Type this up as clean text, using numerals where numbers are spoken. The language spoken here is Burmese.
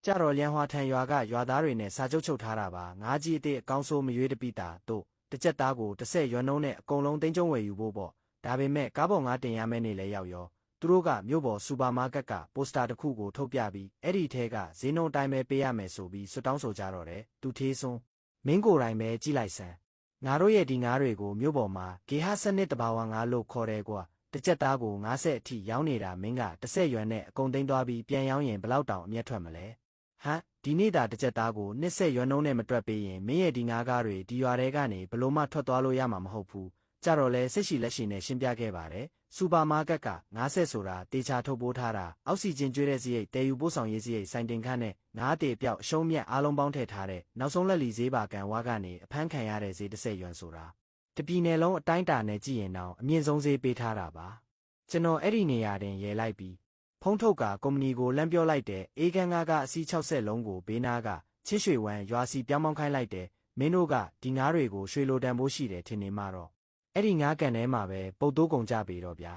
ကြတော့လျံဟွာထန်ရွာကရွာသားတွေနဲ့စာချုပ်ချုပ်ထားတာပါငါးကြီးအစ်အကောင်းဆိုးမရွေးတပိတာတို့တစ်ချက်သားကို10ရွက်နှုံးနဲ့အကုန်လုံးသိန်းကျုံဝယ်ယူဖို့ပေါ့ဒါပေမဲ့ကားပေါ်ငါတင်ရမယ့်နေလဲရောက်ရောသူတို့ကမြို့ပေါ်စူပါမားကတ်ကပိုစတာတစ်ခုကိုထုတ်ပြပြီးအဲ့ဒီထဲကဈေးနှုန်းအတိုင်းပဲပေးရမယ်ဆိုပြီးဆွတောင်းဆိုကြတော့တယ်သူသေးစွန်းမင်းကိုယ်တိုင်ပဲကြည့်လိုက်စမ်းငါတို့ရဲ့ဒီငါးတွေကိုမြို့ပေါ်မှာဂေဟစနစ်တဘာဝငါးလို့ခေါ်တယ်ကွာတစ်ချက်သားကို90အထိရောင်းနေတာမင်းက10ရွက်နဲ့အကုန်သိန်းသွားပြီးပြန်ရောင်းရင်ဘလောက်တောင်အမျက်ထွက်မလဲဟမ်ဒီနေ့တာတစ်ချက်သားကို20ရွက်နှုံးနဲ့မတွက်ပေးရင်မင်းရဲ့ဒီငါးကားတွေဒီရွာထဲကနေဘလို့မှထွက်သွားလို့ရမှာမဟုတ်ဘူးကြတော့လဲစိတ်ရှိလက်ရှိနဲ့ရှင်းပြခဲ့ပါတယ်စူပါမားကတ်က90ဆိုတာတေချာထုတ်ပိုးထားတာအောက်ဆီဂျင်ကျွေးတဲ့စရိတ်တဲယူပို့ဆောင်ရေးစရိတ်စိုင်တင်ခန့်နဲ့ငါးတေပြောက်အရှုံးမြတ်အားလုံးပေါင်းထည့်ထားတဲ့နောက်ဆုံးလက်လီဈေးပါကန်ဝါကနေအဖမ်းခံရတဲ့ဈေး10ရွက်ဆိုတာတပြည်နယ်လုံးအတိုင်းတာနဲ့ကြည့်ရင်တော့အမြင့်ဆုံးဈေးပေးထားတာပါကျွန်တော်အဲ့ဒီနေရာတင်ရဲလိုက်ပြီးဖုံးထုတ်ကကုမ္ပဏီကိုလမ်းပြောလိုက်တဲ့အေးခန်းငါးကအစီး60လုံးကိုဘေးနားကချစ်ရွှေဝမ်းရွာစီပြောင်းမောင်းခိုင်းလိုက်တယ်မင်းတို့ကဒီငါးတွေကိုရွှေလိုတန်ဖိုးရှိတယ်ထင်နေမှတော့အဲ့ဒီငါးကန်ထဲမှာပဲပုတ်တိုးကုန်ကြပေတော့ဗျာ